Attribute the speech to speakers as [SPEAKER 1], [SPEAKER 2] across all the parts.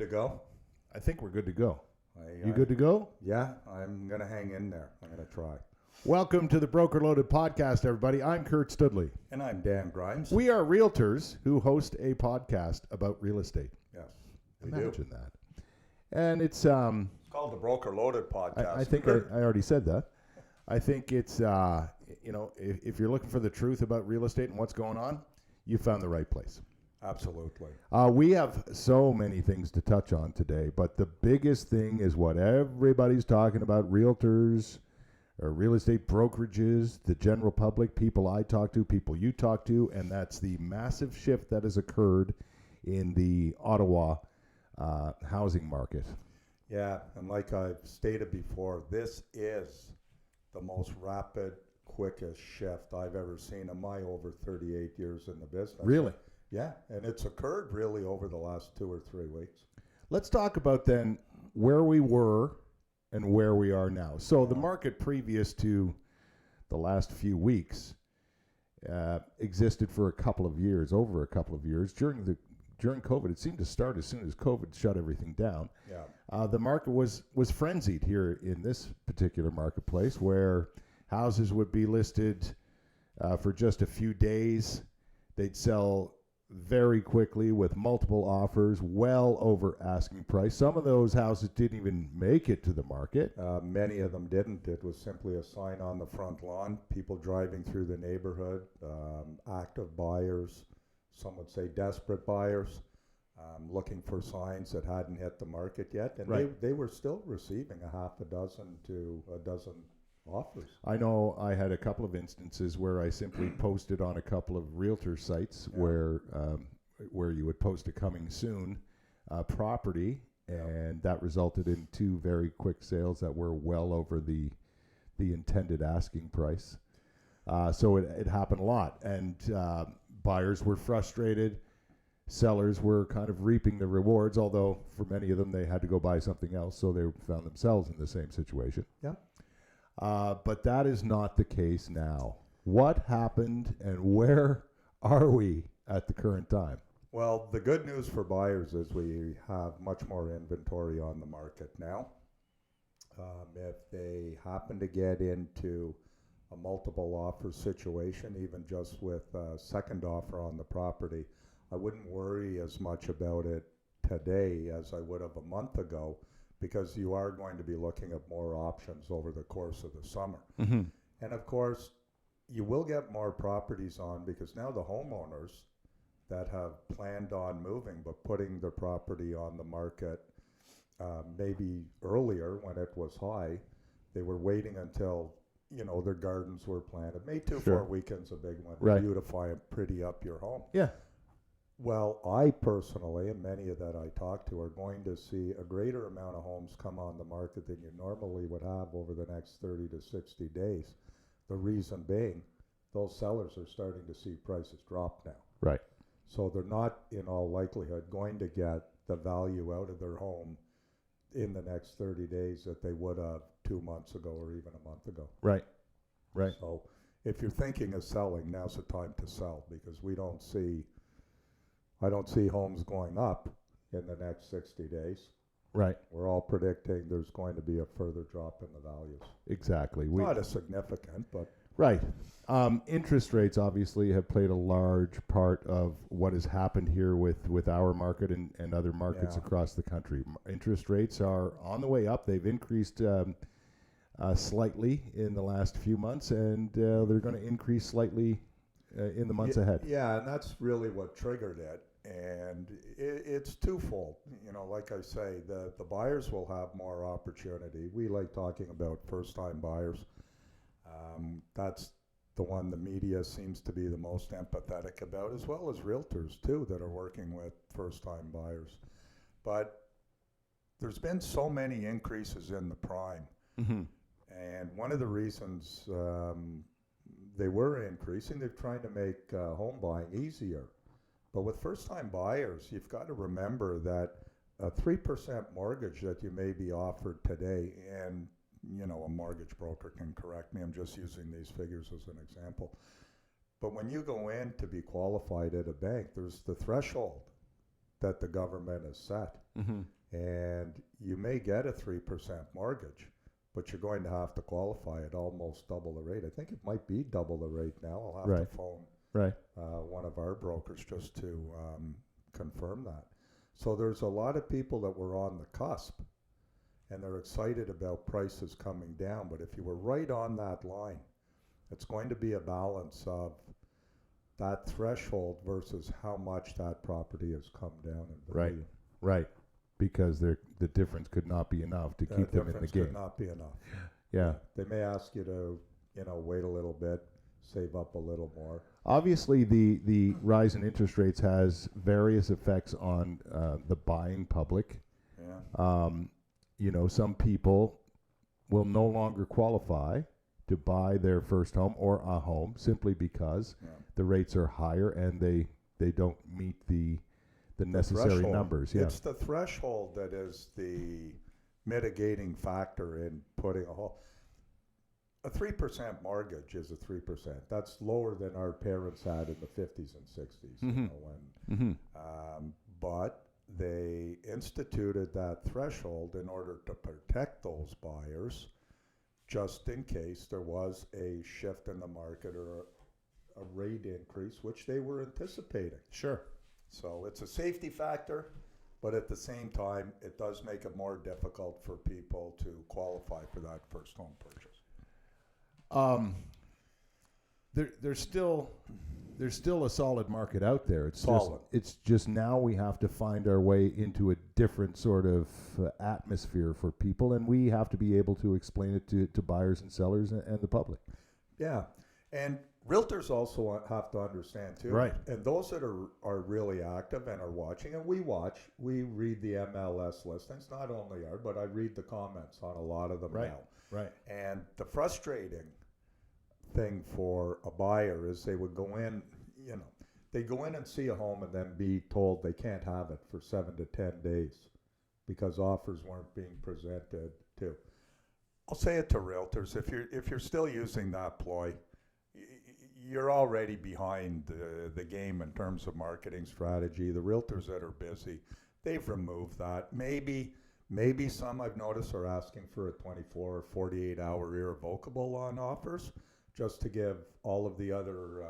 [SPEAKER 1] to go?
[SPEAKER 2] I think we're good to go. You
[SPEAKER 1] I-
[SPEAKER 2] good to go?
[SPEAKER 1] Yeah, I'm going to hang in there. I'm going to try.
[SPEAKER 2] Welcome to the Broker Loaded Podcast, everybody. I'm Kurt Studley.
[SPEAKER 1] And I'm Dan Grrrrimes.
[SPEAKER 2] We are realtors who host a podcast about real estate.
[SPEAKER 1] Yes, we do.
[SPEAKER 2] Imagine that. And it's
[SPEAKER 1] It's called the Broker Loaded Podcast.
[SPEAKER 2] I think I already said that. I think it's if you're looking for the truth about real estate and what's going on, you found the right place.
[SPEAKER 1] Absolutely.
[SPEAKER 2] We have so many things to touch on today, but the biggest thing is what everybody's talking about: realtors, or real estate brokerages, the general public, people I talk to, people you talk to, and that's the massive shift that has occurred in the Ottawa housing market.
[SPEAKER 1] Yeah, and like I've stated before, this is the most rapid, quickest shift I've ever seen in my over 38 years in the business.
[SPEAKER 2] Really?
[SPEAKER 1] Yeah, and it's occurred really over the last 2 or 3 weeks.
[SPEAKER 2] Let's talk about then where we were and where we are now. So the market previous to the last few weeks existed for a couple of years, over a couple of years. During COVID, it seemed to start as soon as COVID shut everything down.
[SPEAKER 1] Yeah.
[SPEAKER 2] The market was frenzied here in this particular marketplace, where houses would be listed for just a few days. They'd sell very quickly with multiple offers, well over asking price. Some of those houses didn't even make it to the market.
[SPEAKER 1] Many of them didn't. It was simply a sign on the front lawn, people driving through the neighborhood, active buyers, some would say desperate buyers, looking for signs that hadn't hit the market yet. And
[SPEAKER 2] Right.
[SPEAKER 1] they were still receiving a half a dozen to a dozen offers.
[SPEAKER 2] I know I had a couple of instances where I simply posted on a couple of realtor sites where you would post a coming soon property, and that resulted in 2 very quick sales that were well over the intended asking price. So it happened a lot, and buyers were frustrated. Sellers were kind of reaping the rewards, although for many of them they had to go buy something else, so they found themselves in the same situation.
[SPEAKER 1] Yeah.
[SPEAKER 2] But that is not the case now. What happened and where are we at the current time?
[SPEAKER 1] Well, the good news for buyers is we have much more inventory on the market now. If they happen to get into a multiple offer situation, even just with a second offer on the property, I wouldn't worry as much about it today as I would have a month ago, because you are going to be looking at more options over the course of the summer.
[SPEAKER 2] Mm-hmm.
[SPEAKER 1] And of course, you will get more properties on, because now the homeowners that have planned on moving but putting their property on the market maybe earlier when it was high, they were waiting until their gardens were planted. May 2-4 weekends a big one.
[SPEAKER 2] Right.
[SPEAKER 1] Beautify and pretty up your home.
[SPEAKER 2] Yeah.
[SPEAKER 1] Well, I personally, and many that I talk to, are going to see a greater amount of homes come on the market than you normally would have over the next 30 to 60 days. The reason being, those sellers are starting to see prices drop now.
[SPEAKER 2] Right.
[SPEAKER 1] So they're not, in all likelihood, going to get the value out of their home in the next 30 days that they would have 2 months ago or even a month ago.
[SPEAKER 2] Right. Right.
[SPEAKER 1] So if you're thinking of selling, now's the time to sell, because I don't see homes going up in the next 60 days.
[SPEAKER 2] Right.
[SPEAKER 1] We're all predicting there's going to be a further drop in the values.
[SPEAKER 2] Exactly.
[SPEAKER 1] Not as significant, but...
[SPEAKER 2] Right. Interest rates obviously have played a large part of what has happened here with our market and other markets across the country. Interest rates are on the way up. They've increased slightly in the last few months, and they're going to increase slightly in the months ahead.
[SPEAKER 1] Yeah, and that's really what triggered it. And it's twofold. Like I say, the buyers will have more opportunity. We like talking about first-time buyers. That's the one the media seems to be the most empathetic about, as well as realtors, too, that are working with first-time buyers. But there's been so many increases in the prime.
[SPEAKER 2] Mm-hmm.
[SPEAKER 1] And one of the reasons they were increasing, they're trying to make home buying easier. But with first-time buyers, you've got to remember that a 3% mortgage that you may be offered today, and a mortgage broker can correct me, I'm just using these figures as an example. But when you go in to be qualified at a bank, there's the threshold that the government has set.
[SPEAKER 2] Mm-hmm.
[SPEAKER 1] And you may get a 3% mortgage, but you're going to have to qualify at almost double the rate. I think it might be double the rate now. I'll have
[SPEAKER 2] Right.
[SPEAKER 1] to phone
[SPEAKER 2] Right.
[SPEAKER 1] one of our brokers just to confirm that. So there's a lot of people that were on the cusp, and they're excited about prices coming down. But if you were right on that line, it's going to be a balance of that threshold versus how much that property has come down in
[SPEAKER 2] Right.
[SPEAKER 1] value.
[SPEAKER 2] Right. Because the difference could not be enough to keep them in the
[SPEAKER 1] Difference
[SPEAKER 2] game.
[SPEAKER 1] could not be enough.
[SPEAKER 2] Yeah.
[SPEAKER 1] They may ask you to, wait a little bit, save up a little more.
[SPEAKER 2] Obviously, the rise in interest rates has various effects on the buying public.
[SPEAKER 1] Yeah.
[SPEAKER 2] Some people will no longer qualify to buy their first home or a home simply because the rates are higher and they don't meet the necessary
[SPEAKER 1] threshold.
[SPEAKER 2] numbers. Yeah.
[SPEAKER 1] It's the threshold that is the mitigating factor in putting a 3% mortgage is a 3%. That's lower than our parents had in the 50s and 60s.
[SPEAKER 2] Mm-hmm.
[SPEAKER 1] But they instituted that threshold in order to protect those buyers, just in case there was a shift in the market or a rate increase, which they were anticipating.
[SPEAKER 2] Sure.
[SPEAKER 1] So it's a safety factor, but at the same time, it does make it more difficult for people to qualify for that first home purchase.
[SPEAKER 2] There's still a solid market out there.
[SPEAKER 1] Solid.
[SPEAKER 2] It's just now we have to find our way into a different sort of atmosphere for people, and we have to be able to explain it to buyers and sellers and the public.
[SPEAKER 1] Yeah, and realtors also have to understand too.
[SPEAKER 2] Right.
[SPEAKER 1] And those that are really active and are watching, and we read the MLS listings, not only our, but I read the comments on a lot of them now.
[SPEAKER 2] Right.
[SPEAKER 1] And the frustrating thing for a buyer is they would go in, they go in and see a home and then be told they can't have it for 7 to 10 days because offers weren't being presented to. I'll say it to realtors, if you're still using that ploy, you're already behind the game in terms of marketing strategy. The realtors that are busy, they've removed that. Maybe some I've noticed are asking for a 24 or 48 hour irrevocable on offers just to give all of the other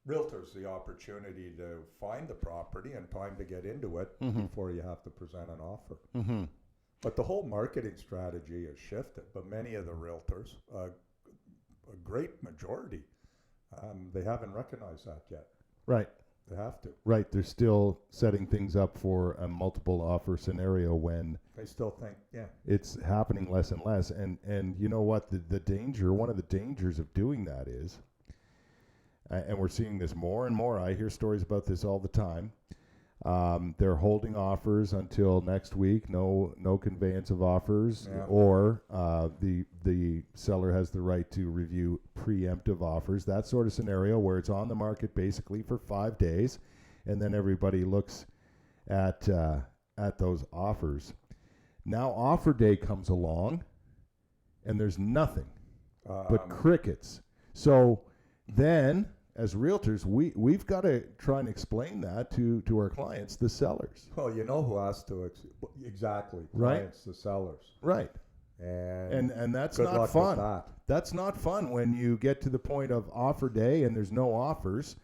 [SPEAKER 1] realtors the opportunity to find the property and time to get into it before you have to present an offer.
[SPEAKER 2] Mm-hmm.
[SPEAKER 1] But the whole marketing strategy has shifted. But many of the realtors, a great majority, they haven't recognized that yet.
[SPEAKER 2] Right.
[SPEAKER 1] They have to.
[SPEAKER 2] Right. They're still setting things up for a multiple offer scenario when
[SPEAKER 1] they still think,
[SPEAKER 2] it's happening less and less. And you know what? The danger, one of the dangers of doing that is, and we're seeing this more and more. I hear stories about this all the time. They're holding offers until next week. No conveyance of offers, or the seller has the right to review preemptive offers. That sort of scenario where it's on the market basically for 5 days, and then everybody looks at those offers. Now offer day comes along, and there's nothing but crickets. So then, as realtors, we've got to try and explain that to our clients, the sellers.
[SPEAKER 1] Well, you know who has to exactly
[SPEAKER 2] Right.
[SPEAKER 1] Clients, the sellers,
[SPEAKER 2] Right.
[SPEAKER 1] and
[SPEAKER 2] that's
[SPEAKER 1] good
[SPEAKER 2] not
[SPEAKER 1] luck
[SPEAKER 2] fun.
[SPEAKER 1] with that.
[SPEAKER 2] That's not fun when you get to the point of offer day and there's no offers,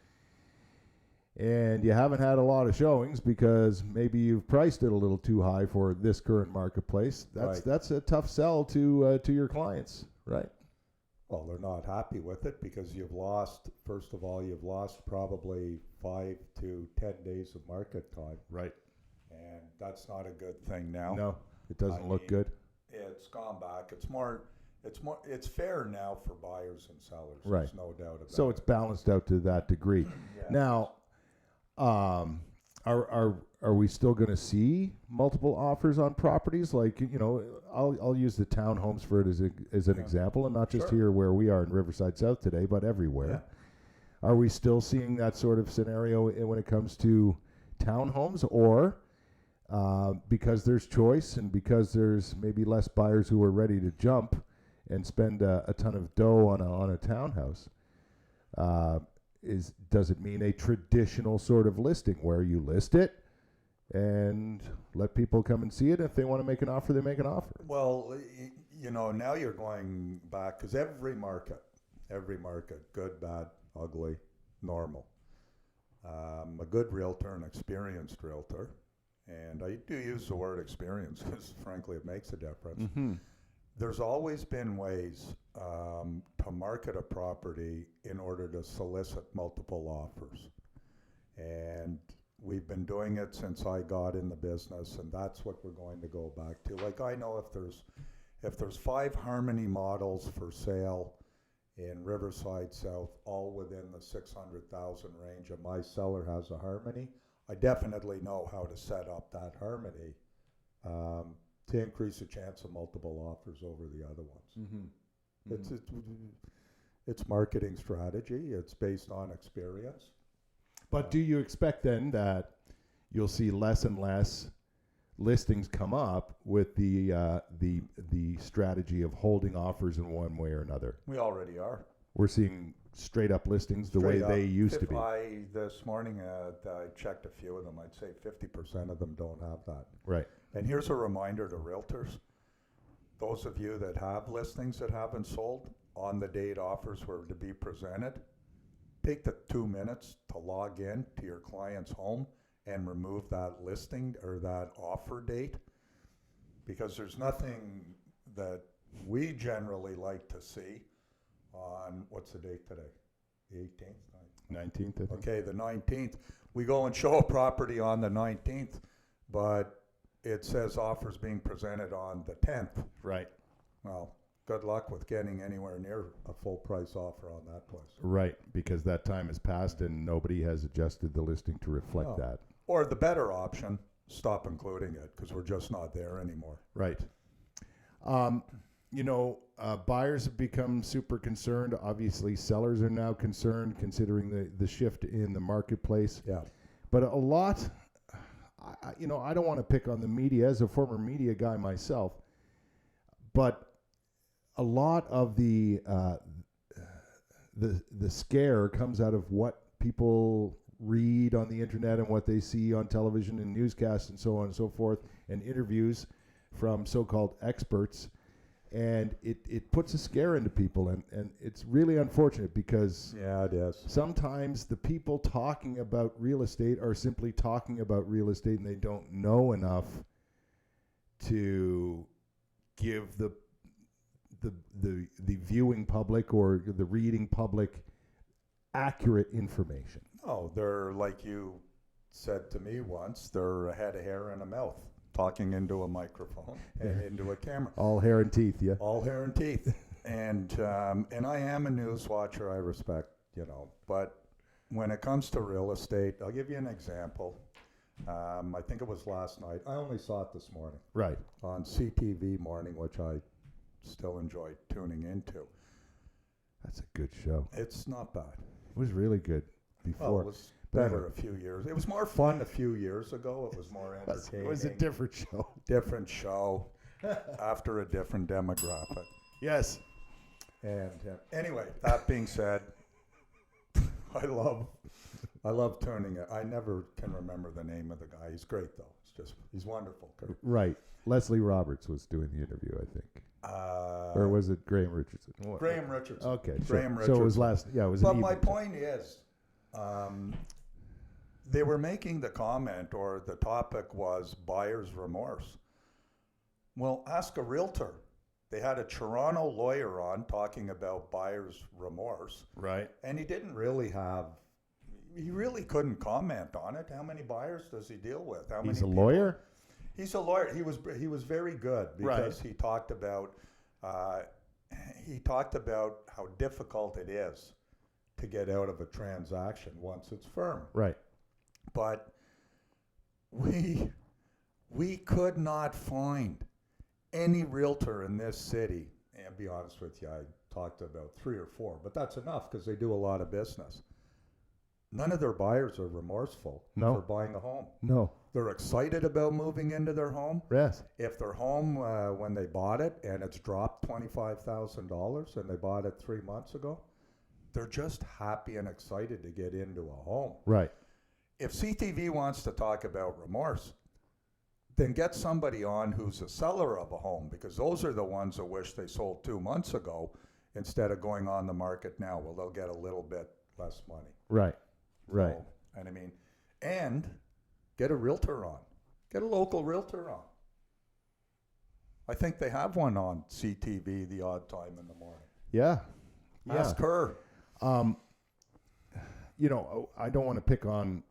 [SPEAKER 2] and you haven't had a lot of showings because maybe you've priced it a little too high for this current marketplace. That's a tough sell to your clients, right?
[SPEAKER 1] Well, they're not happy with it because you've lost probably 5 to 10 days of market time.
[SPEAKER 2] Right.
[SPEAKER 1] And that's not a good thing now.
[SPEAKER 2] No, it doesn't look good.
[SPEAKER 1] It's gone back. It's fair now for buyers and sellers.
[SPEAKER 2] Right.
[SPEAKER 1] There's no doubt about it.
[SPEAKER 2] So it's balanced out to that degree.
[SPEAKER 1] Yeah.
[SPEAKER 2] Now, are we still going to see multiple offers on properties? Like, I'll use the townhomes for it as an example, and not just here where we are in Riverside South today, but everywhere. Yeah. Are we still seeing that sort of scenario when it comes to townhomes, or because there's choice and because there's maybe less buyers who are ready to jump and spend a ton of dough on a townhouse? Does it mean a traditional sort of listing where you list it, and let people come and see it. If they want to make an offer, they make an offer.
[SPEAKER 1] Well, now you're going back, because every market, good, bad, ugly, normal, a good realtor, an experienced realtor, and I do use the word experience because frankly it makes a difference.
[SPEAKER 2] Mm-hmm.
[SPEAKER 1] There's always been ways to market a property in order to solicit multiple offers. And we've been doing it since I got in the business, and that's what we're going to go back to. Like, I know if there's 5 Harmony models for sale in Riverside South, all within the 600,000 range, and my seller has a Harmony, I definitely know how to set up that Harmony to increase the chance of multiple offers over the other ones.
[SPEAKER 2] Mm-hmm.
[SPEAKER 1] It's marketing strategy. It's based on experience.
[SPEAKER 2] But do you expect then that you'll see less and less listings come up with the strategy of holding offers in one way or another?
[SPEAKER 1] We already are.
[SPEAKER 2] We're seeing straight up listings the way they used to be.
[SPEAKER 1] This morning, I checked a few of them. I'd say 50% of them don't have that.
[SPEAKER 2] Right.
[SPEAKER 1] And here's a reminder to realtors. Those of you that have listings that haven't sold, on the date offers were to be presented, take the 2 minutes to log in to your client's home and remove that listing or that offer date, because there's nothing that we generally like to see on, what's the date today? The 18th?
[SPEAKER 2] 19th, I think.
[SPEAKER 1] Okay, the 19th. We go and show a property on the 19th, but it says offers being presented on the 10th.
[SPEAKER 2] Right.
[SPEAKER 1] Well, good luck with getting anywhere near a full price offer on that place.
[SPEAKER 2] Right, because that time has passed and nobody has adjusted the listing to reflect that.
[SPEAKER 1] Or the better option, stop including it because we're just not there anymore.
[SPEAKER 2] Right. Buyers have become super concerned. Obviously, sellers are now concerned considering the shift in the marketplace.
[SPEAKER 1] Yeah.
[SPEAKER 2] But a lot, I don't want to pick on the media as a former media guy myself, but a lot of the scare comes out of what people read on the internet and what they see on television and newscasts and so on and so forth, and interviews from so-called experts, and it puts a scare into people, and it's really unfortunate because
[SPEAKER 1] yeah, it is.
[SPEAKER 2] Sometimes the people talking about real estate are simply talking about real estate and they don't know enough to give the viewing public or the reading public accurate information.
[SPEAKER 1] Oh, they're, like you said to me once, they're a head of hair and a mouth talking into a microphone and into a camera.
[SPEAKER 2] All hair and teeth, yeah.
[SPEAKER 1] All hair and teeth. And I am a news watcher, I respect, but when it comes to real estate, I'll give you an example. I think it was last night. I only saw it this morning. Right. On CTV Morning, which I still enjoy tuning into.
[SPEAKER 2] That's a good show.
[SPEAKER 1] It's not bad.
[SPEAKER 2] It was really good before.
[SPEAKER 1] Well, it was better a few years. It was more fun a few years ago. It was more entertaining.
[SPEAKER 2] It was a different show.
[SPEAKER 1] Different show after a different demographic.
[SPEAKER 2] Yes.
[SPEAKER 1] And anyway, that being said, I love tuning it. I never can remember the name of the guy. He's great though. He's wonderful.
[SPEAKER 2] Right. Leslie Roberts was doing the interview, I think. Or was it Graham Richardson?
[SPEAKER 1] Graham Richardson.
[SPEAKER 2] Okay.
[SPEAKER 1] Graham
[SPEAKER 2] Richardson. So it was last. Yeah, it was.
[SPEAKER 1] But my point is, they were making the comment, or the topic was buyer's remorse. Well, ask a realtor. They had a Toronto lawyer on talking about buyer's remorse.
[SPEAKER 2] Right.
[SPEAKER 1] And he really couldn't comment on it. How many buyers does he deal with?
[SPEAKER 2] He's a lawyer?
[SPEAKER 1] He's a lawyer. He was very good because he talked about how difficult it is to get out of a transaction once it's firm.
[SPEAKER 2] Right.
[SPEAKER 1] But we could not find any realtor in this city, and to be honest with you, I talked to about 3 or 4, but that's enough because they do a lot of business. None of their buyers are remorseful for buying a home. No. They're excited about moving into their home.
[SPEAKER 2] Yes.
[SPEAKER 1] If their home, when they bought it, and it's dropped $25,000 and they bought it 3 months ago, they're just happy and excited to get into a home.
[SPEAKER 2] Right.
[SPEAKER 1] if CTV wants to talk about remorse, then get somebody on who's a seller of a home, because those are the ones that wish they sold 2 months ago instead of going on the market now. Well, they'll get a little bit less money.
[SPEAKER 2] Right. Right.
[SPEAKER 1] So, and I mean, and get a realtor on. Get a local realtor on. I think they have one on CTV the odd time in the morning.
[SPEAKER 2] Yeah.
[SPEAKER 1] Ask her.
[SPEAKER 2] You know, I don't want to pick on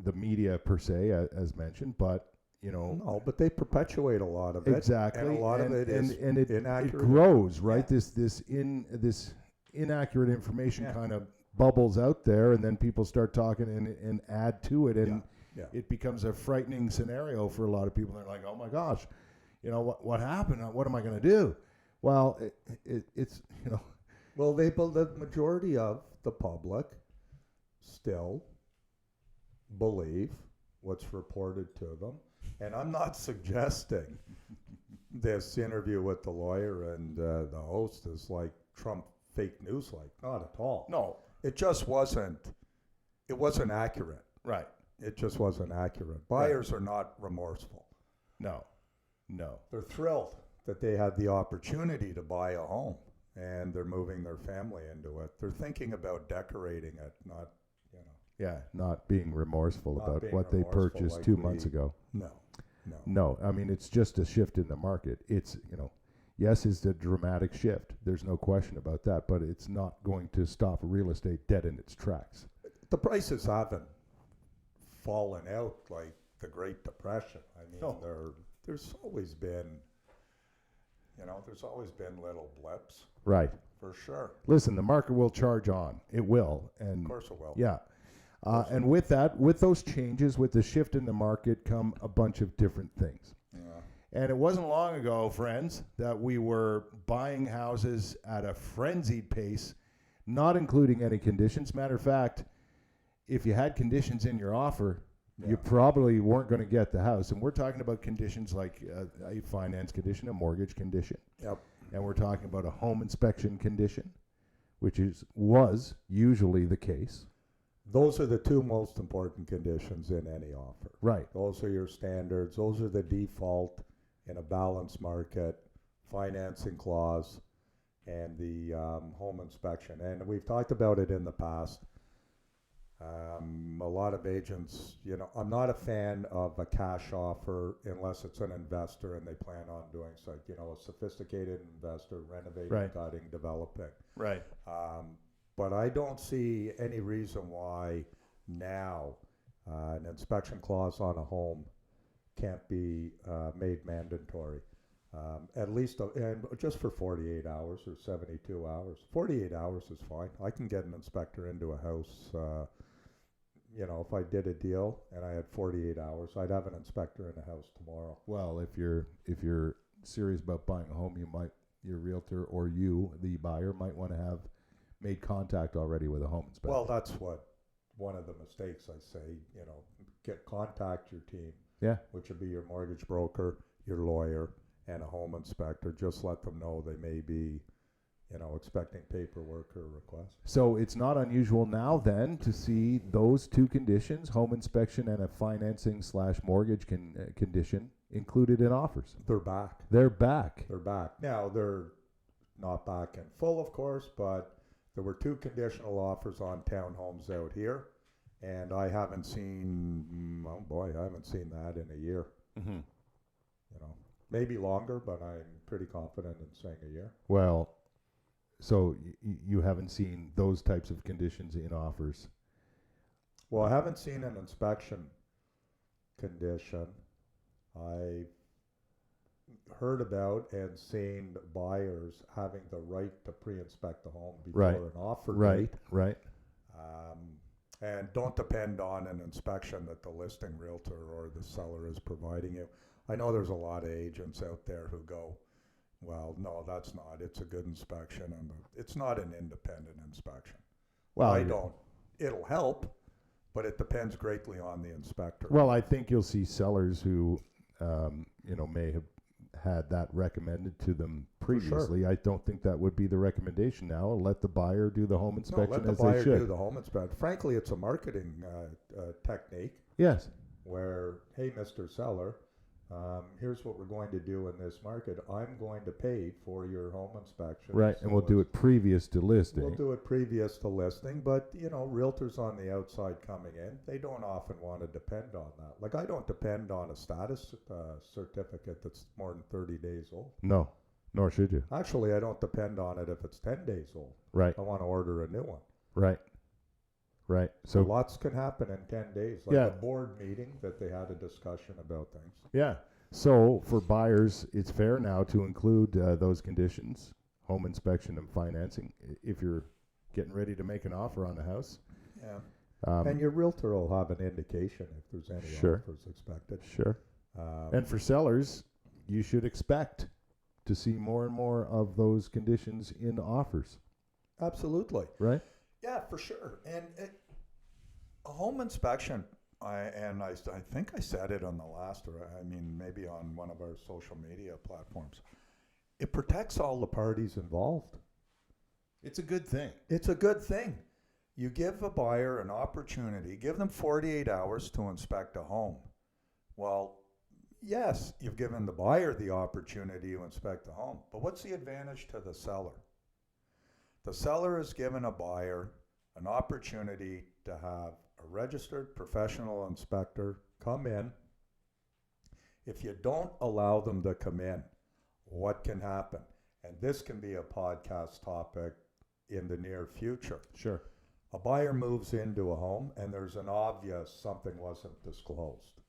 [SPEAKER 2] the media per se, as mentioned, but you know,
[SPEAKER 1] No, but they perpetuate a lot of it.
[SPEAKER 2] exactly,
[SPEAKER 1] And a lot of it is
[SPEAKER 2] it
[SPEAKER 1] inaccurate.
[SPEAKER 2] grows, right?
[SPEAKER 1] Yeah.
[SPEAKER 2] This inaccurate information
[SPEAKER 1] Yeah.
[SPEAKER 2] kind of bubbles out there, and then people start talking and add to it, and
[SPEAKER 1] Yeah.
[SPEAKER 2] it becomes a frightening scenario for a lot of people. They're like, oh my gosh, you know what happened? What am I going to do? Well, it's you know.
[SPEAKER 1] Well, the majority of the public still believe what's reported to them. And I'm not suggesting this interview with the lawyer and the host is like Trump fake news, like not at all.
[SPEAKER 2] No.
[SPEAKER 1] It just wasn't. It wasn't accurate.
[SPEAKER 2] Right.
[SPEAKER 1] It just wasn't accurate. Buyers are not remorseful.
[SPEAKER 2] No. No.
[SPEAKER 1] They're thrilled that they had the opportunity to buy a home, and they're moving their family into it. They're thinking about decorating it, not, you know.
[SPEAKER 2] Yeah, not being remorseful
[SPEAKER 1] Not
[SPEAKER 2] about
[SPEAKER 1] being
[SPEAKER 2] what they
[SPEAKER 1] remorseful
[SPEAKER 2] purchased
[SPEAKER 1] like
[SPEAKER 2] 2 months
[SPEAKER 1] we-
[SPEAKER 2] ago.
[SPEAKER 1] No.
[SPEAKER 2] No, I mean, it's just a shift in the market. It's, you know, yes, it's a dramatic shift. There's no question about that, but it's not going to stop real estate dead in its tracks.
[SPEAKER 1] The prices haven't fallen out like the Great Depression. I mean,
[SPEAKER 2] No.
[SPEAKER 1] there's always been, there's always been little blips,
[SPEAKER 2] Right.
[SPEAKER 1] for sure.
[SPEAKER 2] Listen, the market will charge on. It will. And
[SPEAKER 1] Of course it will.
[SPEAKER 2] yeah. And with that, with those changes, with the shift in the market, come a bunch of different things.
[SPEAKER 1] Yeah.
[SPEAKER 2] And it wasn't long ago, friends, that we were buying houses at a frenzied pace, not including any conditions. Matter of fact, if you had conditions in your offer, you
[SPEAKER 1] Yeah.
[SPEAKER 2] probably weren't going to get the house. And we're talking about conditions like a finance condition, a mortgage condition.
[SPEAKER 1] Yep.
[SPEAKER 2] And we're talking about a home inspection condition, which was usually the case.
[SPEAKER 1] Those are the two most important conditions in any offer.
[SPEAKER 2] Right.
[SPEAKER 1] Those are your standards. Those are the default in a balanced market, financing clause, and the home inspection. And we've talked about it in the past. A lot of agents, I'm not a fan of a cash offer unless it's an investor and they plan on doing so. A sophisticated investor, renovating,
[SPEAKER 2] Right.
[SPEAKER 1] gutting, developing.
[SPEAKER 2] Right.
[SPEAKER 1] But I don't see any reason why now an inspection clause on a home can't be made mandatory. At least, and just for 48 hours or 72 hours. 48 hours is fine. I can get an inspector into a house. If I did a deal and I had 48 hours, I'd have an inspector in the house tomorrow.
[SPEAKER 2] Well, if you're serious about buying a home, your realtor or you, the buyer, might want to have made contact already with a home inspector.
[SPEAKER 1] Well, that's what one of the mistakes I say. Contact your team.
[SPEAKER 2] Yeah.
[SPEAKER 1] Which would be your mortgage broker, your lawyer, and a home inspector. Just let them know they may be, expecting paperwork or requests.
[SPEAKER 2] So it's not unusual now then to see those two conditions, home inspection and a financing / mortgage condition, included in offers.
[SPEAKER 1] They're back.
[SPEAKER 2] They're back.
[SPEAKER 1] They're back. Now, they're not back in full, of course, but there were two conditional offers on townhomes out here, and I haven't seen, I haven't seen that in a year.
[SPEAKER 2] Mm-hmm.
[SPEAKER 1] Maybe longer, but I'm pretty confident in saying a year.
[SPEAKER 2] Well, so you haven't seen those types of conditions in offers.
[SPEAKER 1] Well, I haven't seen an inspection condition. I've heard about and seen buyers having the right to pre-inspect the home before
[SPEAKER 2] Right.
[SPEAKER 1] an offer
[SPEAKER 2] Right.
[SPEAKER 1] date.
[SPEAKER 2] Right.
[SPEAKER 1] And don't depend on an inspection that the listing realtor or the seller is providing you. I know there's a lot of agents out there who go, well, no, that's not. It's a good inspection, and it's not an independent inspection.
[SPEAKER 2] Well,
[SPEAKER 1] I don't. It'll help, but it depends greatly on the inspector.
[SPEAKER 2] Well, I think you'll see sellers who, may have had that recommended to them
[SPEAKER 1] For sure.
[SPEAKER 2] previously. I don't think that would be the recommendation now. Let the buyer do the home
[SPEAKER 1] No,
[SPEAKER 2] inspection
[SPEAKER 1] let the
[SPEAKER 2] as
[SPEAKER 1] buyer
[SPEAKER 2] they should.
[SPEAKER 1] do the home inspection. Frankly, it's a marketing technique
[SPEAKER 2] Yes.
[SPEAKER 1] where, hey, Mr. Seller, here's what we're going to do in this market. I'm going to pay for your home inspection.
[SPEAKER 2] Right, and we'll do it previous to listing.
[SPEAKER 1] We'll do it previous to listing, but, realtors on the outside coming in, they don't often want to depend on that. Like, I don't depend on a status certificate that's more than 30 days old.
[SPEAKER 2] No, nor should you.
[SPEAKER 1] Actually, I don't depend on it if it's 10 days old.
[SPEAKER 2] Right,
[SPEAKER 1] I want to order a new one.
[SPEAKER 2] right.
[SPEAKER 1] So
[SPEAKER 2] So,
[SPEAKER 1] lots can happen in 10 days. Like
[SPEAKER 2] Yeah.
[SPEAKER 1] a board meeting that they had a discussion about things.
[SPEAKER 2] yeah. So for buyers, it's fair now to include those conditions, home inspection and financing, if you're getting ready to make an offer on the house.
[SPEAKER 1] Yeah.
[SPEAKER 2] Um,
[SPEAKER 1] And your realtor will have an indication if there's any
[SPEAKER 2] Sure.
[SPEAKER 1] offers expected.
[SPEAKER 2] Sure. And for sellers, you should expect to see more and more of those conditions in offers,
[SPEAKER 1] Absolutely.
[SPEAKER 2] right?
[SPEAKER 1] Yeah, for sure. And a home inspection, I think I said it on the last, or maybe on one of our social media platforms. It protects all the parties involved.
[SPEAKER 2] It's a good thing.
[SPEAKER 1] It's a good thing. You give a buyer an opportunity, give them 48 hours to inspect a home. Well, yes, you've given the buyer the opportunity to inspect the home, but what's the advantage to the seller? The seller has given a buyer an opportunity to have a registered professional inspector come in. If you don't allow them to come in, what can happen? And this can be a podcast topic in the near future.
[SPEAKER 2] Sure.
[SPEAKER 1] A buyer moves into a home and there's an obvious something wasn't disclosed.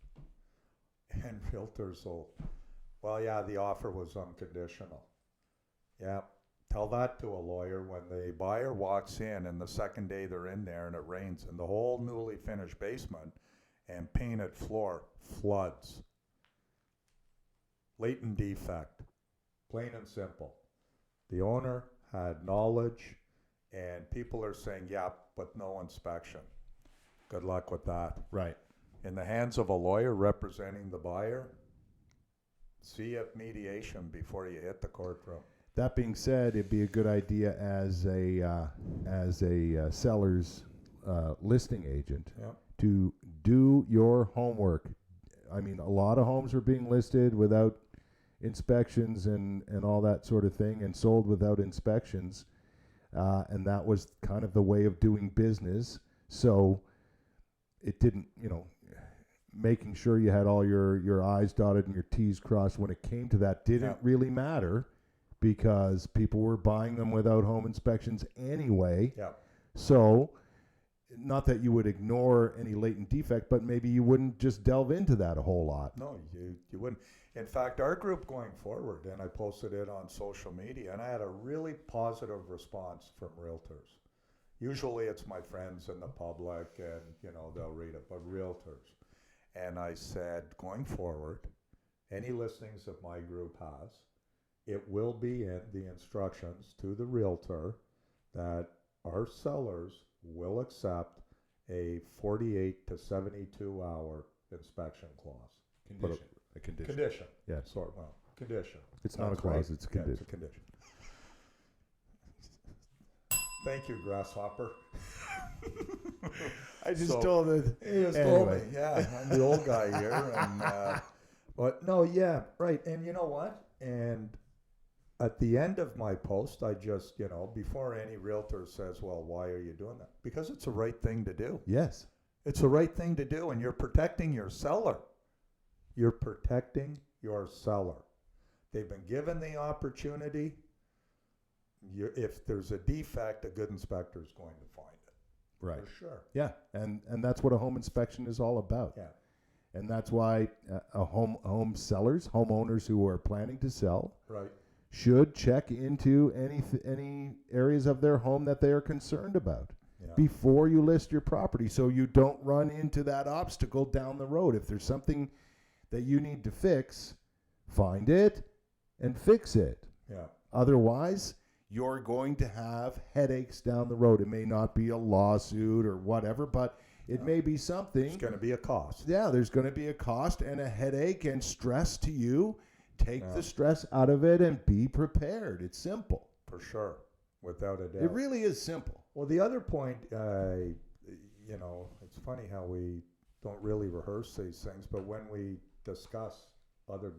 [SPEAKER 1] And realtors will, well, yeah, the offer was unconditional. Yeah, tell that to a lawyer when the buyer walks in and the second day they're in there and it rains and the whole newly finished basement and painted floor floods. Latent defect, plain and simple. The owner had knowledge and people are saying, yeah, but no inspection. Good luck with that.
[SPEAKER 2] Right.
[SPEAKER 1] In the hands of a lawyer representing the buyer, see if mediation before you hit the courtroom.
[SPEAKER 2] That being said, it'd be a good idea as a seller's listing agent
[SPEAKER 1] Yep.
[SPEAKER 2] to do your homework. I mean, a lot of homes are being listed without inspections and all that sort of thing, and sold without inspections, and that was kind of the way of doing business. So it didn't, making sure you had all your I's dotted and your T's crossed when it came to that didn't really matter, because people were buying them without home inspections anyway.
[SPEAKER 1] Yeah.
[SPEAKER 2] So, not that you would ignore any latent defect, but maybe you wouldn't just delve into that a whole lot.
[SPEAKER 1] No, you wouldn't. In fact, our group going forward, and I posted it on social media, and I had a really positive response from realtors. Usually it's my friends in the public and, they'll read it, but realtors. And I said, going forward, any listings that my group has, it will be in the instructions to the realtor that our sellers will accept a 48 to 72 hour inspection clause.
[SPEAKER 2] A condition.
[SPEAKER 1] Condition.
[SPEAKER 2] Yeah.
[SPEAKER 1] Condition.
[SPEAKER 2] It's not a
[SPEAKER 1] That's
[SPEAKER 2] clause,
[SPEAKER 1] right.
[SPEAKER 2] it's a
[SPEAKER 1] Yeah,
[SPEAKER 2] condition.
[SPEAKER 1] it's a condition. Thank you, Grasshopper.
[SPEAKER 2] I just
[SPEAKER 1] So-
[SPEAKER 2] told it.
[SPEAKER 1] He just told me,
[SPEAKER 2] Anyway.
[SPEAKER 1] yeah, I'm the old guy here. And, but no, yeah, right. And you know what? And at the end of my post, I just, before any realtor says, well, why are you doing that? Because it's the right thing to do.
[SPEAKER 2] Yes.
[SPEAKER 1] It's the right thing to do, and you're protecting your seller. You're protecting your seller. They've been given the opportunity. If there's a defect, a good inspector is going to find it.
[SPEAKER 2] Right.
[SPEAKER 1] For sure.
[SPEAKER 2] Yeah, and that's what a home inspection is all about.
[SPEAKER 1] Yeah.
[SPEAKER 2] And that's why home sellers, homeowners who are planning to sell,
[SPEAKER 1] Right.
[SPEAKER 2] should check into any areas of their home that they are concerned about
[SPEAKER 1] Yeah.
[SPEAKER 2] before you list your property, so you don't run into that obstacle down the road. If there's something that you need to fix, find it and fix it.
[SPEAKER 1] Yeah.
[SPEAKER 2] Otherwise, you're going to have headaches down the road. It may not be a lawsuit or whatever, but it may be something.
[SPEAKER 1] It's going to be a cost.
[SPEAKER 2] Yeah, there's going to be a cost and a headache and stress to you take
[SPEAKER 1] Yeah.
[SPEAKER 2] the stress out of it and be prepared. It's simple.
[SPEAKER 1] For sure, without a doubt.
[SPEAKER 2] It really is simple.
[SPEAKER 1] Well, the other point, it's funny how we don't really rehearse these things, but when we discuss other,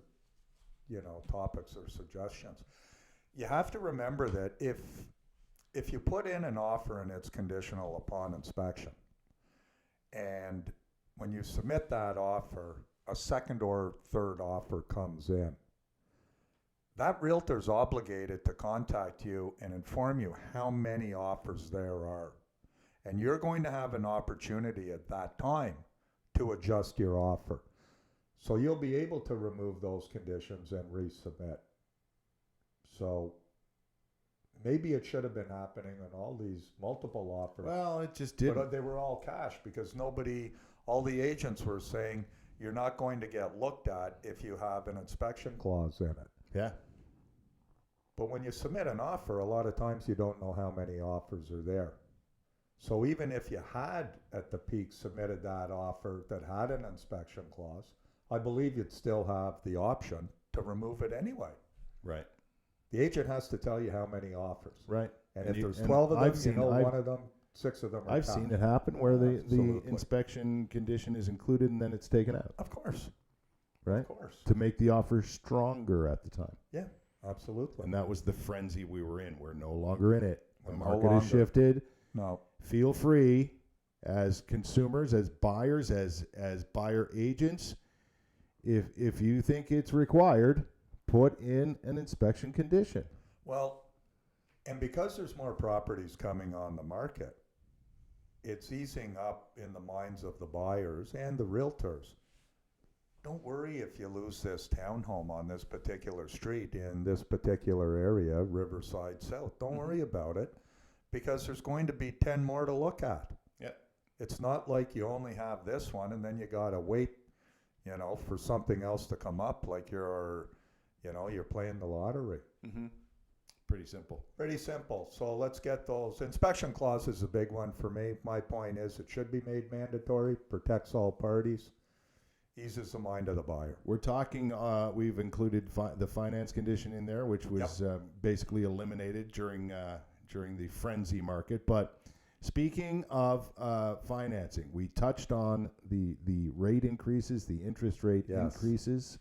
[SPEAKER 1] topics or suggestions, you have to remember that if you put in an offer and it's conditional upon inspection, and when you submit that offer, a second or third offer comes in, that realtor's obligated to contact you and inform you how many offers there are. And you're going to have an opportunity at that time to adjust your offer. So you'll be able to remove those conditions and resubmit. So maybe it should have been happening on all these multiple offers.
[SPEAKER 2] Well, it just didn't.
[SPEAKER 1] But they were all cash because all the agents were saying you're not going to get looked at if you have an inspection clause in it.
[SPEAKER 2] Yeah.
[SPEAKER 1] But when you submit an offer, a lot of times you don't know how many offers are there. So even if you had at the peak submitted that offer that had an inspection clause, I believe you'd still have the option to remove it anyway.
[SPEAKER 2] Right.
[SPEAKER 1] The agent has to tell you how many offers.
[SPEAKER 2] Right.
[SPEAKER 1] And if there's 12 of them, one of them, 6 of them are
[SPEAKER 2] I've
[SPEAKER 1] cash.
[SPEAKER 2] seen it happen where the
[SPEAKER 1] Absolutely.
[SPEAKER 2] inspection condition is included and then it's taken out.
[SPEAKER 1] Of course.
[SPEAKER 2] Right.
[SPEAKER 1] Of course.
[SPEAKER 2] To make the offer stronger at the time.
[SPEAKER 1] Yeah, absolutely.
[SPEAKER 2] And that was the frenzy we were in. We're no longer in it. The
[SPEAKER 1] We're no
[SPEAKER 2] market has
[SPEAKER 1] longer.
[SPEAKER 2] shifted.
[SPEAKER 1] No.
[SPEAKER 2] Feel free as consumers, as buyers, as buyer agents, if you think it's required, put in an inspection condition.
[SPEAKER 1] Well, and because there's more properties coming on the market, it's easing up in the minds of the buyers and the realtors. Don't worry if you lose this townhome on this particular street in this particular area, Riverside South. Don't worry about it because there's going to be 10 more to look at.
[SPEAKER 2] Yep.
[SPEAKER 1] It's not like you only have this one and then you got to wait, for something else to come up like you're playing the lottery.
[SPEAKER 2] Mm-hmm. Pretty simple.
[SPEAKER 1] Pretty simple. So let's get those. Inspection clause is a big one for me. My point is it should be made mandatory, protects all parties, eases the mind of the buyer.
[SPEAKER 2] We're talking, we've included the finance condition in there, which was basically eliminated during the frenzy market. But speaking of financing, we touched on the rate increases, the interest rate increases.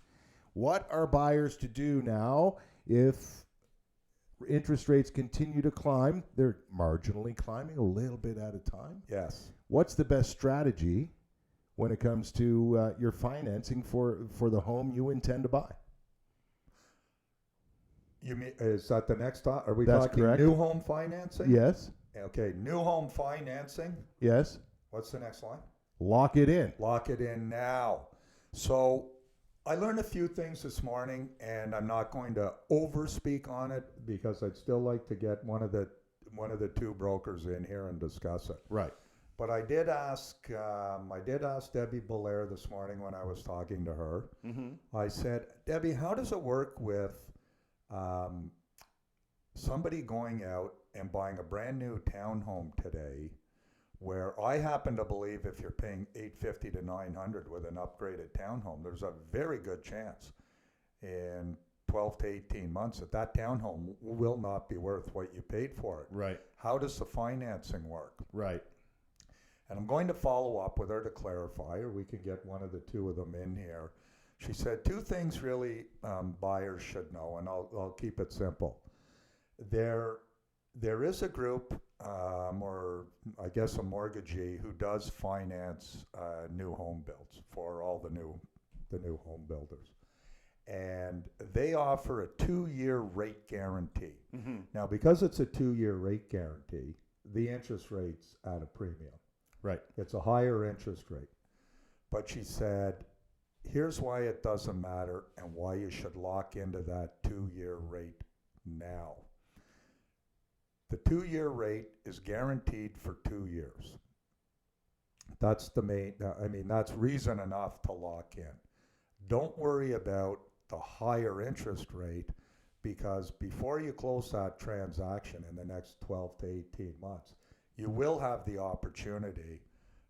[SPEAKER 2] What are buyers to do now if interest rates continue to climb? They're marginally climbing a little bit at a time.
[SPEAKER 1] Yes.
[SPEAKER 2] What's the best strategy when it comes to your financing for the home you intend to buy?
[SPEAKER 1] You mean, is that the next time? Are we
[SPEAKER 2] That's
[SPEAKER 1] talking
[SPEAKER 2] correct.
[SPEAKER 1] new home financing?
[SPEAKER 2] Yes.
[SPEAKER 1] Okay, new home financing.
[SPEAKER 2] Yes.
[SPEAKER 1] What's the next line?
[SPEAKER 2] Lock it in.
[SPEAKER 1] Lock it in now. So I learned a few things this morning, and I'm not going to overspeak on it because I'd still like to get one of the two brokers in here and discuss it.
[SPEAKER 2] Right.
[SPEAKER 1] But I did ask Debbie Belair this morning when I was talking to her.
[SPEAKER 2] Mm-hmm.
[SPEAKER 1] I said, Debbie, how does it work with somebody going out and buying a brand new townhome today, where I happen to believe if you're paying $850 to $900 with an upgraded townhome, there's a very good chance in 12 to 18 months that townhome will not be worth what you paid for it.
[SPEAKER 2] Right.
[SPEAKER 1] How does the financing work?
[SPEAKER 2] Right.
[SPEAKER 1] And I'm going to follow up with her to clarify, or we can get one of the two of them in here. She said 2 things really buyers should know, and I'll keep it simple. There is a group, or I guess a mortgagee, who does finance new home builds for all the new home builders. And they offer a 2-year rate guarantee.
[SPEAKER 2] Mm-hmm.
[SPEAKER 1] Now, because it's a 2-year rate guarantee, the interest rate's at a premium.
[SPEAKER 2] Right.
[SPEAKER 1] It's a higher interest rate. But she said, here's why it doesn't matter and why you should lock into that 2-year rate now. The 2-year rate is guaranteed for 2 years. That's that's reason enough to lock in. Don't worry about the higher interest rate, because before you close that transaction in the next 12 to 18 months, you will have the opportunity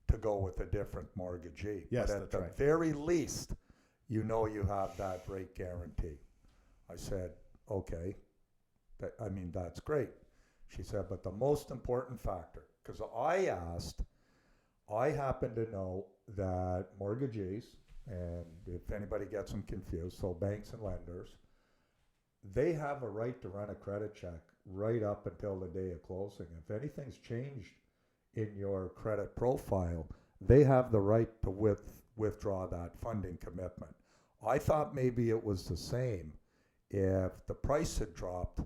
[SPEAKER 1] to go with a different mortgagee.
[SPEAKER 2] Yes,
[SPEAKER 1] but at
[SPEAKER 2] that's
[SPEAKER 1] the
[SPEAKER 2] right.
[SPEAKER 1] very least, you have that rate guarantee. I said, okay, that's great. She said, but the most important factor, because I happen to know that mortgagees, and if anybody gets them confused, so banks and lenders, they have a right to run a credit check right up until the day of closing. If anything's changed in your credit profile, they have the right to withdraw that funding commitment. I thought maybe it was the same if the price had dropped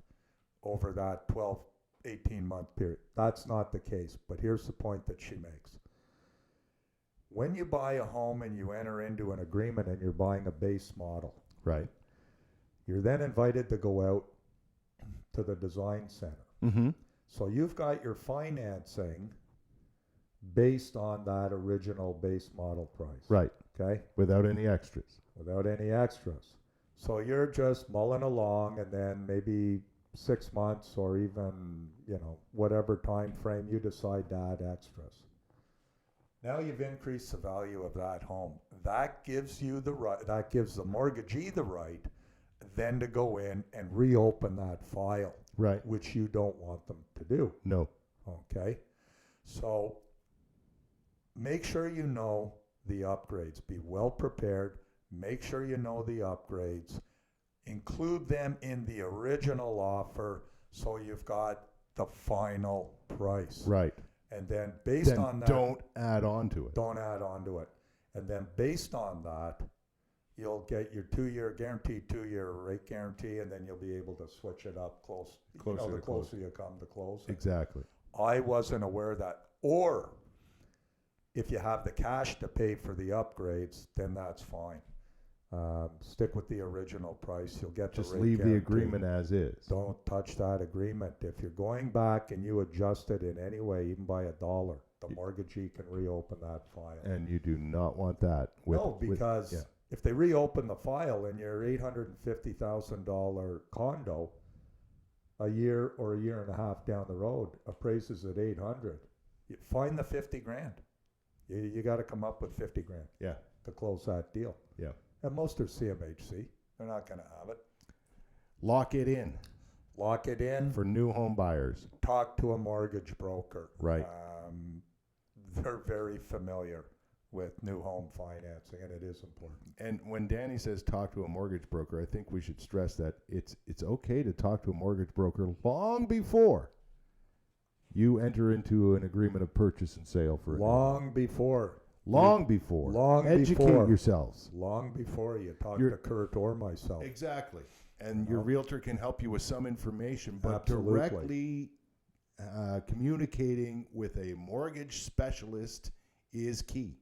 [SPEAKER 1] over that 12, 18-month period. That's not the case, but here's the point that she makes. When you buy a home and you enter into an agreement and you're buying a base model,
[SPEAKER 2] Right.
[SPEAKER 1] you're then invited to go out to the design center.
[SPEAKER 2] Mm-hmm.
[SPEAKER 1] So you've got your financing based on that original base model price.
[SPEAKER 2] Right.
[SPEAKER 1] Okay?
[SPEAKER 2] Without any extras.
[SPEAKER 1] Without any extras. So you're just mulling along, and then maybe 6 months or even, whatever time frame you decide to add extras. Now you've increased the value of that home. That gives you the right, that gives the mortgagee the right then to go in and reopen that file.
[SPEAKER 2] Right.
[SPEAKER 1] Which you don't want them to do.
[SPEAKER 2] No.
[SPEAKER 1] Okay? So make sure you know the upgrades. Be well prepared. Make sure you know the upgrades. Include them in the original offer so you've got the final price.
[SPEAKER 2] Right.
[SPEAKER 1] And then based on that,
[SPEAKER 2] don't add on to it.
[SPEAKER 1] Don't add on to it. And then based on that, you'll get your 2-year guaranteed 2-year rate guarantee, and then you'll be able to switch it up
[SPEAKER 2] Closer
[SPEAKER 1] the
[SPEAKER 2] to
[SPEAKER 1] closer you come to closing.
[SPEAKER 2] Exactly.
[SPEAKER 1] I wasn't aware of that. Or if you have the cash to pay for the upgrades, then that's fine. Stick with the original price. You'll get
[SPEAKER 2] Just
[SPEAKER 1] the rate
[SPEAKER 2] leave the
[SPEAKER 1] guarantee.
[SPEAKER 2] agreement as is.
[SPEAKER 1] Don't touch that agreement. If you're going back and you adjust it in any way, even by $1, the mortgagee can reopen that file.
[SPEAKER 2] And you do not want that.
[SPEAKER 1] Because if they reopen the file and your $850,000 condo a year or a year and a half down the road appraises at $800, you find the $50,000. You got to come up with $50,000.
[SPEAKER 2] Yeah.
[SPEAKER 1] To close that deal.
[SPEAKER 2] Yeah.
[SPEAKER 1] And most are CMHC. They're not going to have it.
[SPEAKER 2] Lock it in.
[SPEAKER 1] Lock it in.
[SPEAKER 2] For new home buyers.
[SPEAKER 1] Talk to a mortgage broker.
[SPEAKER 2] Right.
[SPEAKER 1] They're very familiar with new home financing, and it is important.
[SPEAKER 2] And when Danny says talk to a mortgage broker, I think we should stress that it's okay to talk to a mortgage broker long before you enter into an agreement of purchase and sale for
[SPEAKER 1] long before.
[SPEAKER 2] Educate yourselves.
[SPEAKER 1] Long before you talk to Kurt or myself.
[SPEAKER 2] Exactly. And your realtor can help you with some information, but
[SPEAKER 1] Absolutely.
[SPEAKER 2] directly communicating with a mortgage specialist is key.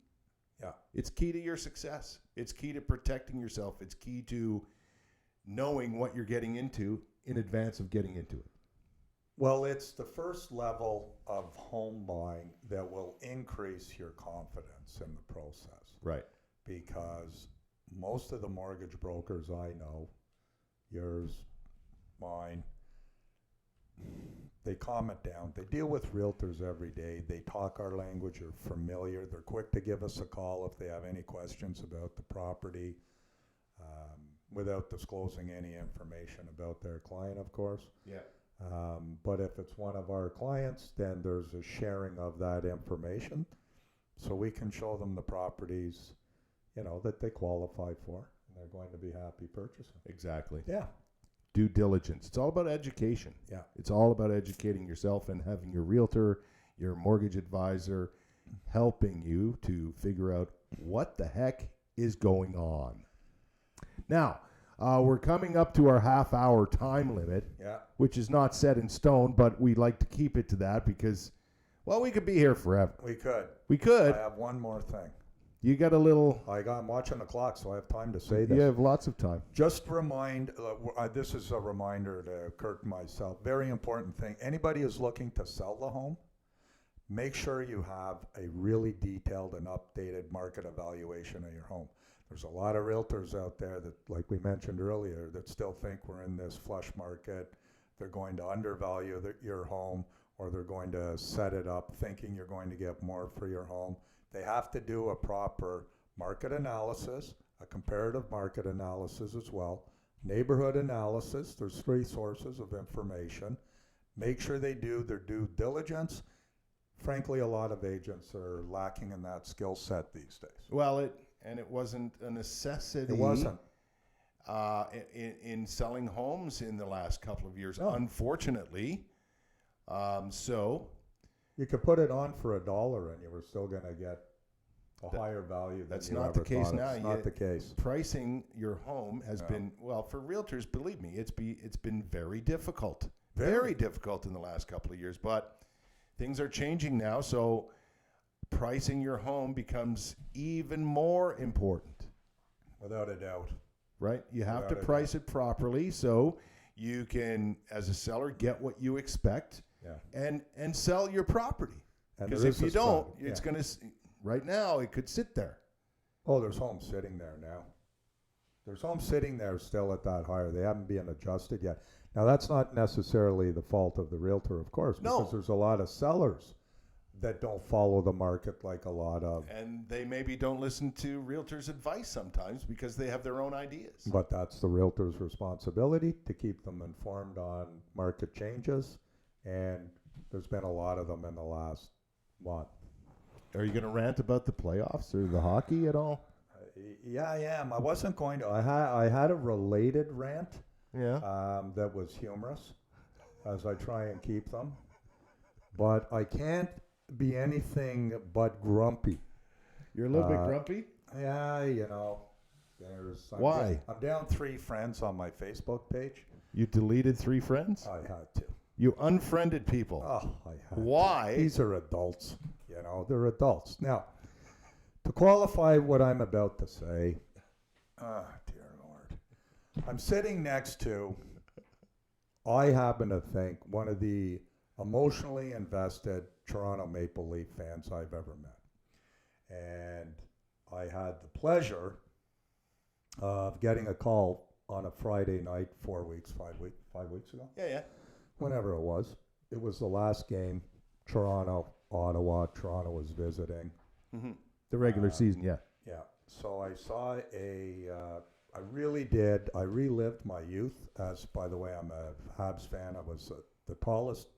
[SPEAKER 1] Yeah.
[SPEAKER 2] It's key to your success. It's key to protecting yourself. It's key to knowing what you're getting into in advance of getting into it.
[SPEAKER 1] Well, it's the first level of home buying that will increase your confidence in the process.
[SPEAKER 2] Right.
[SPEAKER 1] Because most of the mortgage brokers I know, yours, mine, they calm it down. They deal with realtors every day. They talk our language, are familiar. They're quick to give us a call if they have any questions about the property, without disclosing any information about their client, of course.
[SPEAKER 2] Yeah.
[SPEAKER 1] But if it's one of our clients, then there's a sharing of that information, so we can show them the properties, that they qualify for, and they're going to be happy purchasing.
[SPEAKER 2] Exactly.
[SPEAKER 1] Yeah.
[SPEAKER 2] Due diligence. It's all about education.
[SPEAKER 1] Yeah.
[SPEAKER 2] It's all about educating yourself and having your realtor, your mortgage advisor helping you to figure out what the heck is going on. Now, we're coming up to our half-hour time limit, which is not set in stone, but we like to keep it to that because, well, we could be here forever.
[SPEAKER 1] We could.
[SPEAKER 2] We could.
[SPEAKER 1] I have one more thing.
[SPEAKER 2] You got a little...
[SPEAKER 1] I'm watching the clock, so I have time to say this.
[SPEAKER 2] You have lots of time.
[SPEAKER 1] Just remind, this is a reminder to Kurt and myself, very important thing. Anybody who's looking to sell the home, make sure you have a really detailed and updated market evaluation of your home. There's a lot of realtors out there that, like we mentioned earlier, that still think we're in this flush market. They're going to undervalue your home, or they're going to set it up thinking you're going to get more for your home. They have to do a proper market analysis, a comparative market analysis as well, neighborhood analysis. There's 3 sources of information. Make sure they do their due diligence. Frankly, a lot of agents are lacking in that skill set these days.
[SPEAKER 2] Well, it wasn't a necessity.
[SPEAKER 1] It wasn't.
[SPEAKER 2] In selling homes in the last couple of years,
[SPEAKER 1] No.
[SPEAKER 2] unfortunately. So
[SPEAKER 1] You could put it on for $1 and you were still going to get a higher value than
[SPEAKER 2] that's
[SPEAKER 1] you
[SPEAKER 2] not
[SPEAKER 1] ever
[SPEAKER 2] the case
[SPEAKER 1] thought.
[SPEAKER 2] now.
[SPEAKER 1] It's not the case.
[SPEAKER 2] Pricing your home has
[SPEAKER 1] No.
[SPEAKER 2] been, well, for realtors, believe me, it's been very difficult.
[SPEAKER 1] Very.
[SPEAKER 2] Very difficult in the last couple of years. But things are changing now, so pricing your home becomes even more important.
[SPEAKER 1] Without a doubt.
[SPEAKER 2] Right? You have to
[SPEAKER 1] Without a
[SPEAKER 2] price it properly so you can, as a seller, get what you expect
[SPEAKER 1] Yeah.
[SPEAKER 2] and sell your property.
[SPEAKER 1] And
[SPEAKER 2] Because
[SPEAKER 1] there
[SPEAKER 2] if
[SPEAKER 1] is a
[SPEAKER 2] you don't,
[SPEAKER 1] spread.
[SPEAKER 2] it's
[SPEAKER 1] Yeah.
[SPEAKER 2] going to, right now, it could sit there.
[SPEAKER 1] Oh, there's homes sitting there now. There's homes sitting there still at that higher. They haven't been adjusted yet. Now, that's not necessarily the fault of the realtor, of course,
[SPEAKER 2] No.
[SPEAKER 1] because there's a lot of sellers that don't follow the market like a lot of.
[SPEAKER 2] And they maybe don't listen to realtors' advice sometimes because they have their own ideas.
[SPEAKER 1] But that's the realtor's responsibility to keep them informed on market changes. And there's been a lot of them in the last, what?
[SPEAKER 2] Are you going to rant about the playoffs or the hockey at all?
[SPEAKER 1] Yeah, I am. I wasn't going to. I had a related rant
[SPEAKER 2] Yeah.
[SPEAKER 1] that was humorous, as I try and keep them. But I can't be anything but grumpy.
[SPEAKER 2] You're a little bit grumpy?
[SPEAKER 1] Yeah, you know.
[SPEAKER 2] Why?
[SPEAKER 1] I'm down 3 friends on my Facebook page.
[SPEAKER 2] You deleted 3 friends?
[SPEAKER 1] I had to.
[SPEAKER 2] You unfriended people.
[SPEAKER 1] Oh, I had to.
[SPEAKER 2] Why?
[SPEAKER 1] These are adults. You know, they're adults. Now, to qualify what I'm about to say, dear Lord, I'm sitting next to, I happen to think, one of the emotionally invested Toronto Maple Leaf fans I've ever met. And I had the pleasure of getting a call on a Friday night 5 weeks ago,
[SPEAKER 2] Yeah.
[SPEAKER 1] whenever it was. It was the last game, Toronto, Ottawa. Toronto was visiting.
[SPEAKER 2] Mm-hmm. The regular season, yeah.
[SPEAKER 1] Yeah. So I saw I really did. I relived my youth. As, by the way, I'm a Habs fan. I was the tallest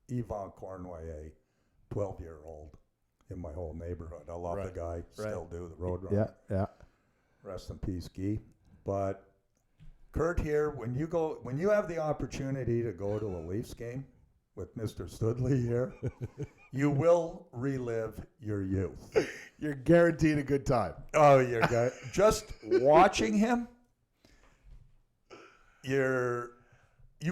[SPEAKER 1] Yvon Cornway, a 12-year-old in my whole neighborhood. I love the guy. Still do, the Roadrunner.
[SPEAKER 2] Yeah.
[SPEAKER 1] Rest in peace, Guy. But Kurt here, when you have the opportunity to go to a Leafs game with Mr. Studley here, you will relive your youth.
[SPEAKER 2] You're guaranteed a good time.
[SPEAKER 1] Oh, you're good. Just watching him, you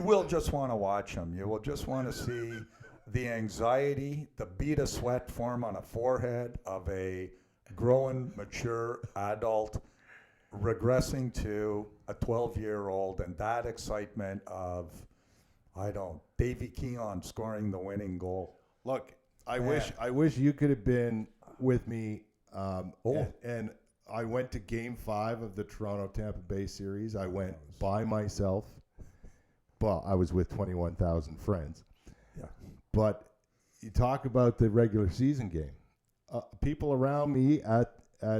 [SPEAKER 1] will just want to watch him. You will just want to see the anxiety, the bead of sweat form on a forehead of a growing, mature adult regressing to a 12-year-old, and that excitement of, Davy Keon scoring the winning goal.
[SPEAKER 2] Look, I wish you could have been with me. And I went to Game 5 of the Toronto Tampa Bay series. I went by myself. Well, I was with 21,000 friends.
[SPEAKER 1] Yeah.
[SPEAKER 2] But you talk about the regular season game. People around me at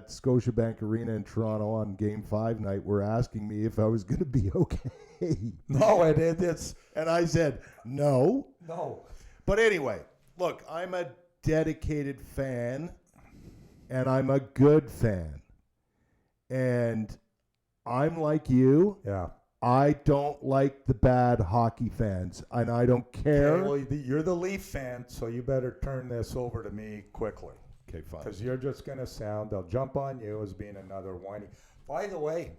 [SPEAKER 2] Scotiabank Arena in Toronto on Game 5 night were asking me if I was going to be okay.
[SPEAKER 1] No, it's
[SPEAKER 2] And I said, no.
[SPEAKER 1] no.
[SPEAKER 2] But anyway, look, I'm a dedicated fan, and I'm a good fan. And I'm like you.
[SPEAKER 1] Yeah.
[SPEAKER 2] I don't like the bad hockey fans, and I don't care.
[SPEAKER 1] Okay, well, you're the Leaf fan, so you better turn this over to me quickly.
[SPEAKER 2] Okay, fine.
[SPEAKER 1] Because you're just going to sound, they'll jump on you as being another whiny. By the way,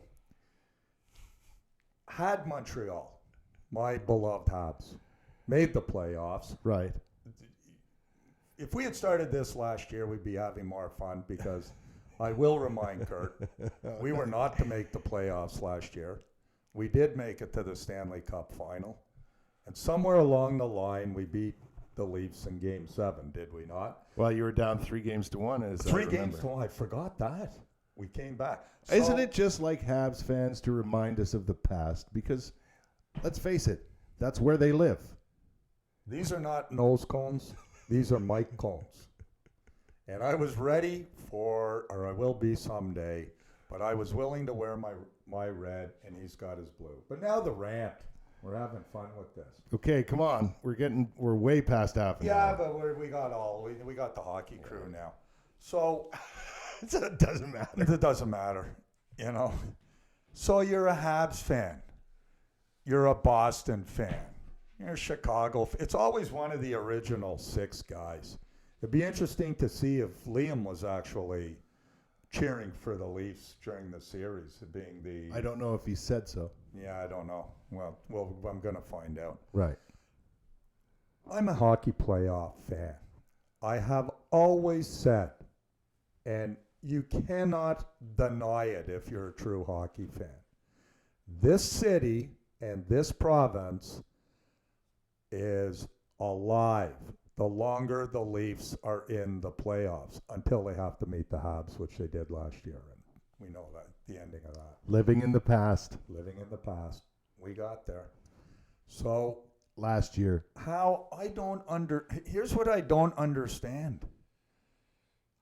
[SPEAKER 1] had Montreal, my beloved Habs, made the playoffs.
[SPEAKER 2] Right.
[SPEAKER 1] If we had started this last year, we'd be having more fun because I will remind Kurt, we were not to make the playoffs last year. We did make it to the Stanley Cup final. And somewhere along the line, we beat the Leafs in Game 7, did we not?
[SPEAKER 2] Well, you were down 3-1. As
[SPEAKER 1] 3 games to 1. I forgot that. We came back.
[SPEAKER 2] Isn't it just like Habs fans to remind us of the past? Because, let's face it, that's where they live.
[SPEAKER 1] These are not nose cones. These are mic cones. And I was ready for, or I will be someday, but I was willing to wear my my red, and he's got his blue. But now the rant. We're having fun with this.
[SPEAKER 2] Okay, come on. We're way past half an
[SPEAKER 1] Yeah,
[SPEAKER 2] hour.
[SPEAKER 1] but we got the hockey crew now. So
[SPEAKER 2] It doesn't matter.
[SPEAKER 1] it doesn't matter, you know. So you're a Habs fan. You're a Boston fan. You're a Chicago. It's always one of the original 6 guys. It'd be interesting to see if Liam was actually cheering for the Leafs during the series, being the.
[SPEAKER 2] I don't know if he said so.
[SPEAKER 1] Yeah, I don't know. Well, I'm going to find out.
[SPEAKER 2] Right.
[SPEAKER 1] I'm a hockey playoff fan. I have always said, and you cannot deny it if you're a true hockey fan, this city and this province is alive the longer the Leafs are in the playoffs, until they have to meet the Habs, which they did last year. And we know that, the ending of that.
[SPEAKER 2] Living in the past.
[SPEAKER 1] Living in the past. We got there. So
[SPEAKER 2] Last year.
[SPEAKER 1] here's what I don't understand.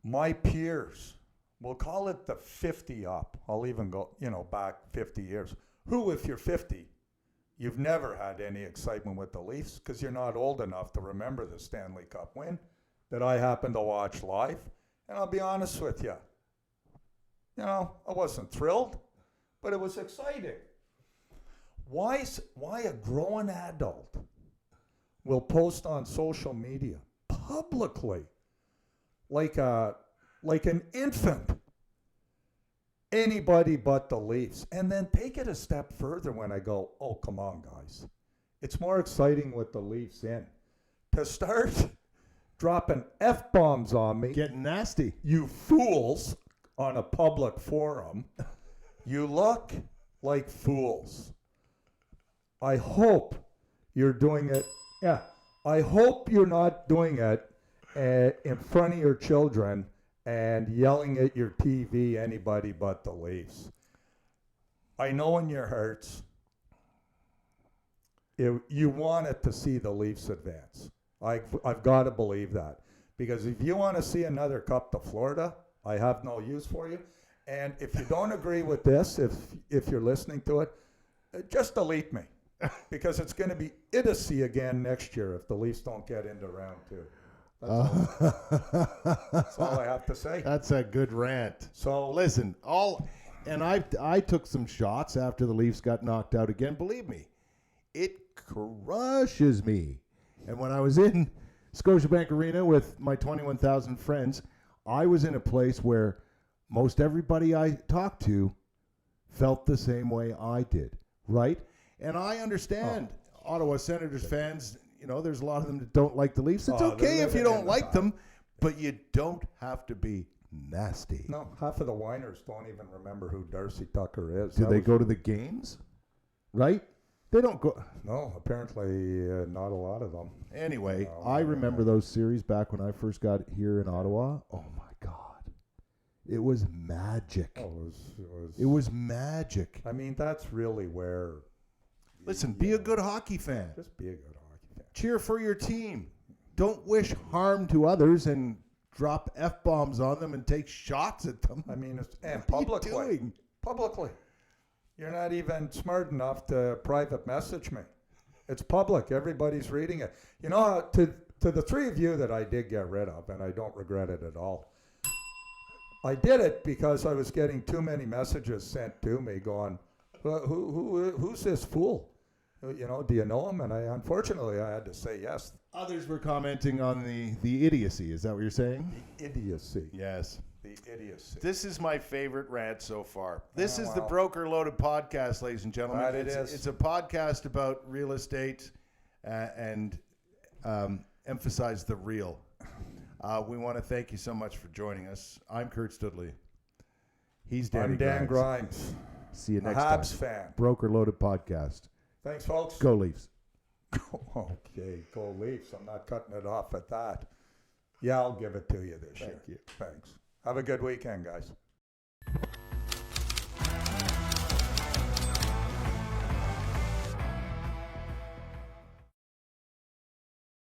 [SPEAKER 1] My peers, we'll call it the 50 up. I'll even go, back 50 years. Who, if you're 50, you've never had any excitement with the Leafs because you're not old enough to remember the Stanley Cup win that I happened to watch live. And I'll be honest with you. I wasn't thrilled, but it was exciting. Why a grown adult will post on social media publicly like an infant, anybody but the Leafs, and then take it a step further when I go, oh, come on, guys. It's more exciting with the Leafs in. To start dropping F-bombs on me,
[SPEAKER 2] Getting nasty.
[SPEAKER 1] you fools, on a public forum, you look like fools. I hope you're doing it. Yeah, I hope you're not doing it in front of your children and yelling at your TV, anybody but the Leafs. I know in your hearts, you wanted to see the Leafs advance. I've got to believe that. Because if you want to see another cup to Florida, I have no use for you. And if you don't agree with this, if you're listening to it, just delete me. Because it's going to be idiocy again next year if the Leafs don't get into round 2. That's all I have to say.
[SPEAKER 2] That's a good rant.
[SPEAKER 1] So
[SPEAKER 2] Listen, I took some shots after the Leafs got knocked out again. Believe me, it crushes me. And when I was in Scotiabank Arena with my 21,000 friends, I was in a place where most everybody I talked to felt the same way I did, right? And I understand Ottawa Senators fans, there's a lot of them that don't like the Leafs. It's okay if you don't like them, but you don't have to be nasty.
[SPEAKER 1] no, half of the whiners don't even remember who Darcy Tucker is.
[SPEAKER 2] Do they go to the games? Right? They don't go.
[SPEAKER 1] No, apparently not a lot of them.
[SPEAKER 2] Anyway,
[SPEAKER 1] No,
[SPEAKER 2] I remember those series back when I first got here in Ottawa. Oh, my God. It was magic. It was magic.
[SPEAKER 1] I mean, that's really where.
[SPEAKER 2] Listen, be a good hockey fan.
[SPEAKER 1] Just be a good hockey fan.
[SPEAKER 2] Cheer for your team. Don't wish harm to others and drop F-bombs on them and take shots at them.
[SPEAKER 1] I mean, and
[SPEAKER 2] What are you
[SPEAKER 1] publicly.
[SPEAKER 2] doing?
[SPEAKER 1] Publicly. You're not even smart enough to private message me. It's public. Everybody's reading it. To the 3 of you that I did get rid of, and I don't regret it at all, I did it because I was getting too many messages sent to me going, who's this fool? Do you know him? And unfortunately, I had to say yes.
[SPEAKER 2] Others were commenting on the idiocy. Is that what you're saying?
[SPEAKER 1] The idiocy.
[SPEAKER 2] Yes.
[SPEAKER 1] The idiocy.
[SPEAKER 2] This is my favorite rant so far. This is the
[SPEAKER 1] wow.
[SPEAKER 2] Broker Loaded Podcast, ladies and gentlemen.
[SPEAKER 1] That it is.
[SPEAKER 2] It's a podcast about real estate and emphasize the real. We want to thank you so much for joining us. I'm Kurt Studley. He's
[SPEAKER 1] I'm Dan Grrrrimes.
[SPEAKER 2] See you
[SPEAKER 1] A
[SPEAKER 2] next time.
[SPEAKER 1] Habs fan.
[SPEAKER 2] Broker Loaded Podcast.
[SPEAKER 1] Thanks, folks.
[SPEAKER 2] Go Leafs.
[SPEAKER 1] Okay, go Leafs. I'm not cutting it off at that. Yeah, I'll give it to you this year.
[SPEAKER 2] Thank you.
[SPEAKER 1] Thanks. Have a good weekend, guys.